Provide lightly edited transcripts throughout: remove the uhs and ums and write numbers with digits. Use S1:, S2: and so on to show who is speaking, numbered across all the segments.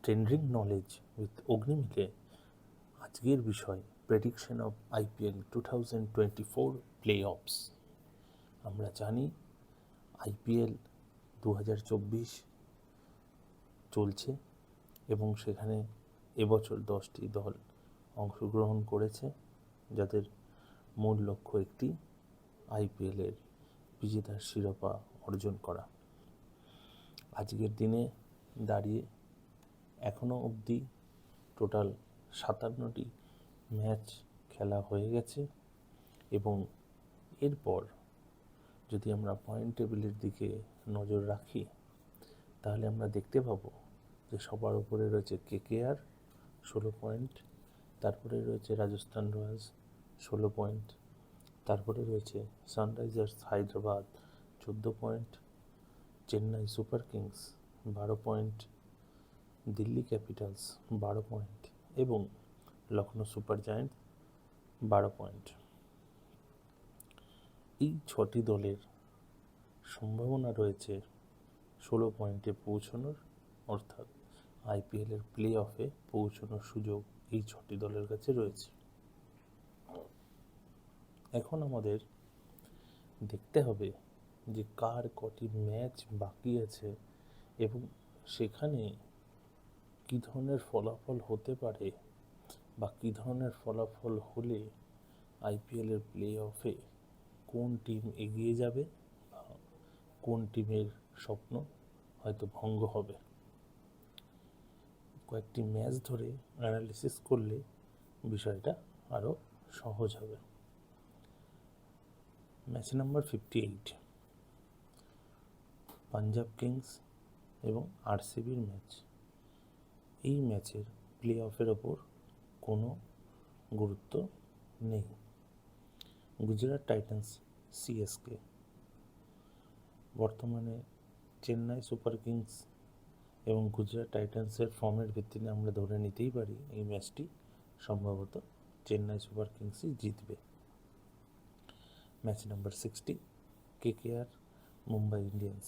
S1: Trending knowledge with অগ্নিমিকে আজকের বিষয় prediction of IPL 2024 play অফস। আমরা জানি আইপিএল 2024 চলছে এবং সেখানে এবছর 10টি দল অংশগ্রহণ করেছে, যাদের মূল লক্ষ্য একটি আইপিএলের বিজেতার শিরোপা অর্জন করা। আজকের দিনে দাঁড়িয়ে এখনও অবধি টোটাল 57টি ম্যাচ খেলা হয়ে গেছে এবং এরপর যদি আমরা পয়েন্ট টেবিলের দিকে নজর রাখি তাহলে আমরা দেখতে পাবো যে সবার উপরে রয়েছে কেকেআর 16 পয়েন্ট, তারপরে রয়েছে রাজস্থান রয়্যালস 16 পয়েন্ট, তারপরে রয়েছে Sunrisers Hyderabad 14 point, Chennai Super Kings 12 point, Delhi Capitals 12 point এবং লখনৌ সুপার জায়ান্টস 12 পয়েন্ট। এই 6টি দলের সম্ভাবনা রয়েছে 16 পয়েন্টে পৌঁছানোর, অর্থাৎ আইপিএলের প্লে অফে পৌঁছানোর সুযোগ এই 6টি দলের কাছে রয়েছে। এখন আমাদের দেখতে হবে যে কার কটি ম্যাচ বাকি আছে এবং সেখানে কী ধরনের ফলাফল হতে পারে বা কী ধরনের ফলাফল হলে আইপিএলের প্লে অফে কোন টিম এগিয়ে যাবে বা কোন টিমের স্বপ্ন হয়তো ভঙ্গ হবে। কয়েকটি ম্যাচ ধরে অ্যানালিসিস করলে বিষয়টা আরও সহজ হবে। ম্যাচ নাম্বার 58 পাঞ্জাব কিংস এবং আরসিবির ম্যাচ। এই ম্যাচের প্লে অফের ওপর কোনো গুরুত্ব নেই। গুজরাট টাইটান্স সিএসকে, বর্তমানে চেন্নাই সুপার কিংস এবং গুজরাট টাইটান্সের ফর্মের ভিত্তিতে আমরা ধরে নিতেই পারি এই ম্যাচটি সম্ভবত চেন্নাই সুপার কিংসই জিতবে। Match number 60 KKR Mumbai Indians.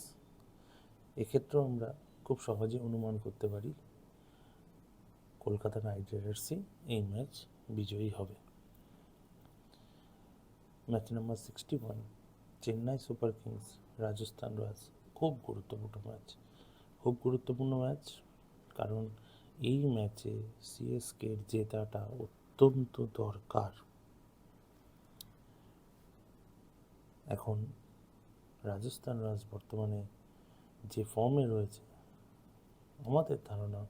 S1: এক্ষেত্রেও আমরা খুব সহজে অনুমান করতে পারি কলকাতা নাইট রাইডার্সই এই ম্যাচ বিজয়ী হবে। Match number 61 Chennai Super Kings Rajasthan Royals. খুব গুরুত্বপূর্ণ ম্যাচ, কারণ এই ম্যাচে সিএসকের জেতাটা অত্যন্ত দরকার। এখন রাজস্থান রয়্যালস বর্তমানে যে ফর্মে রয়েছে, আমাদের ধারণা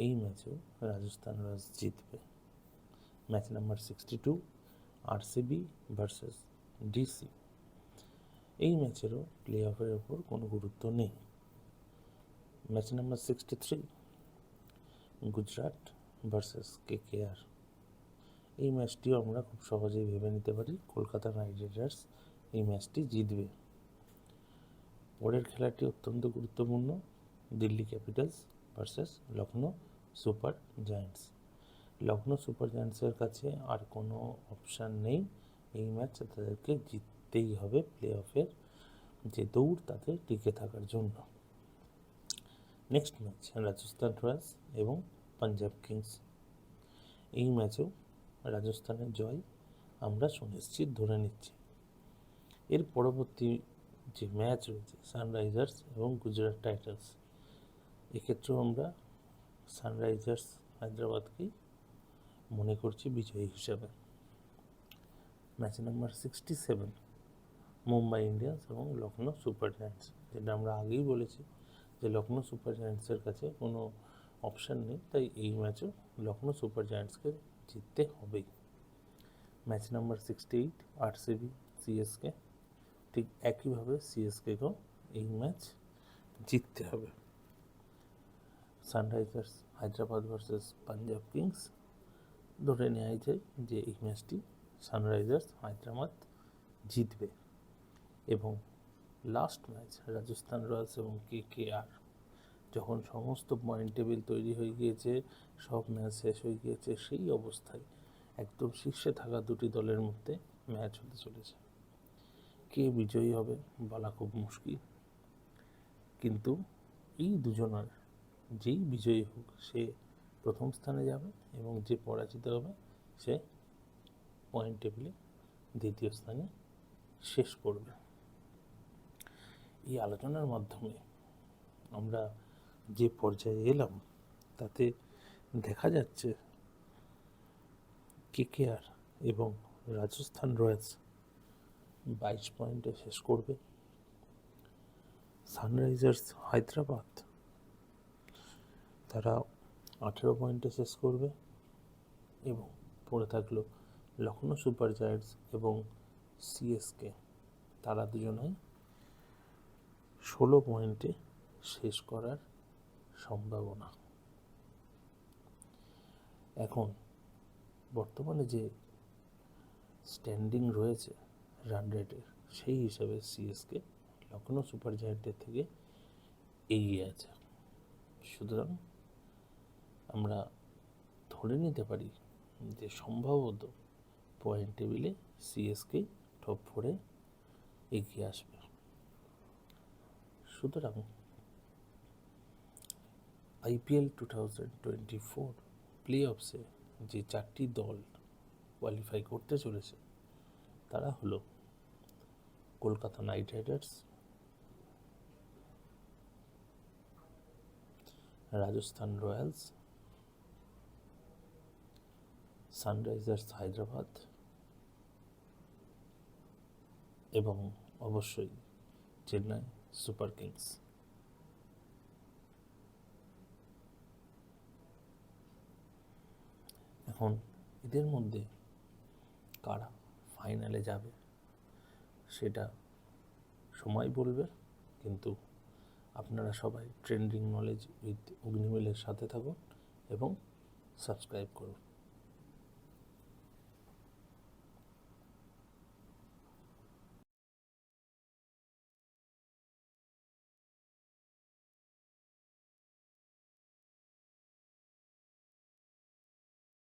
S1: এই ম্যাচেও রাজস্থান রয়্যালস জিতবে। Match number 62 RCB versus DC. এই ম্যাচেরও প্লে অফের ওপর কোনো গুরুত্ব নেই। Match number 63 Gujarat versus KKR. এই ম্যাচটিও আমরা খুব সহজেই ভেবে নিতে পারি কলকাতা নাইট রাইডার্স এই ম্যাচটি জিতবে। পরের খেলাটি অত্যন্ত গুরুত্বপূর্ণ, Delhi Capitals versus Lucknow Super Giants. Lucknow Super জায়ান্টসের কাছে আর কোনো অপশান নেই, এই ম্যাচ তাদেরকে জিততেই হবে প্লে অফের যে দৌড় তাদের টিকে থাকার জন্য। নেক্সট ম্যাচ রাজস্থান রয়্যালস এবং পাঞ্জাব কিংস। এই ম্যাচেও রাজস্থানের জয় আমরা সুনিশ্চিত ধরে নিচ্ছি। এর পরবর্তী যে ম্যাচ রয়েছে সানরাইজার্স এবং গুজরাট টাইটান্স, এক্ষেত্রেও আমরা সানরাইজার্স হায়দ্রাবাদকেই মনে করছি বিজয়ী হিসাবে। ম্যাচ নাম্বার 67 মুম্বাই ইন্ডিয়ান্স এবং লখনৌ সুপার জায়ান্টস। যেটা আমরা আগেই বলেছি যে লখনৌ সুপার জায়ান্টসের কাছে কোনো অপশান নেই, তাই এই ম্যাচও লখনৌ সুপার জায়ান্টসকে জিততে হবেই। Match number 68 RCB CSK. ঠিক একইভাবে সিএসকেকেও এই ম্যাচ জিততে হবে। Sunrisers Hyderabad versus Punjab Kings. ধরে নেওয়া যায় যে এই ম্যাচটি সানরাইজার্স হায়দ্রাবাদ জিতবে। এবং লাস্ট ম্যাচ রাজস্থান রয়্যালস এবং কেকেআর। যখন সমস্ত পয়েন্ট টেবিল তৈরি হয়ে গিয়েছে, সব ম্যাচ শেষ হয়ে গিয়েছে, সেই অবস্থায় একদম শীর্ষে থাকা দুটি দলের মধ্যে ম্যাচ হতে চলেছে। কে বিজয়ী হবে বলা খুব মুশকিল, কিন্তু এই দুজনের যেই বিজয়ী হোক সে প্রথম স্থানে যাবে এবং যে পরাজিত হবে সে পয়েন্ট টেবিলে দ্বিতীয় স্থানে শেষ করবে। এই আলোচনার মাধ্যমে আমরা যে পর্যায়ে এলাম তাতে দেখা যাচ্ছে কেকেআর এবং রাজস্থান রয়্যালস 22 পয়েন্টে শেষ করবে। সানরাইজার্স হায়দ্রাবাদ তারা 18 পয়েন্টে শেষ করবে এবং পড়ে থাকলো লখনৌ সুপার জায়ান্টস এবং সিএসকে, তারা দুজনাই 16 পয়েন্টে শেষ করার সম্ভাবনা। এখন বর্তমানে যে স্ট্যান্ডিং রয়েছে রান রেটের, সেই হিসাবে সিএসকে লখনৌ সুপার জায়ান্টের থেকে এগিয়ে আছে। সুতরাং আমরা ধরে নিতে পারি যে সম্ভবত পয়েন্ট টেবিলে সিএসকে টপ 4-এ এগিয়ে আসবে। সুতরাং আইপিএল 2024 প্লে অফসে যে 4টি দল কোয়ালিফাই করতে চলেছে তারা হলো Kolkata night Riders, Rajasthan Royals, Sunrisers Hyderabad এবং অবশ্যই চেন্নাই সুপার কিংস। এখন এদের মধ্যে কারা ফাইনালে যাবে সেটা সময় বলবে, কিন্তু আপনারা সবাই ট্রেন্ডিং নলেজ উইথ অগ্নিমিলের সাথে থাকুন এবং সাবস্ক্রাইব করুন।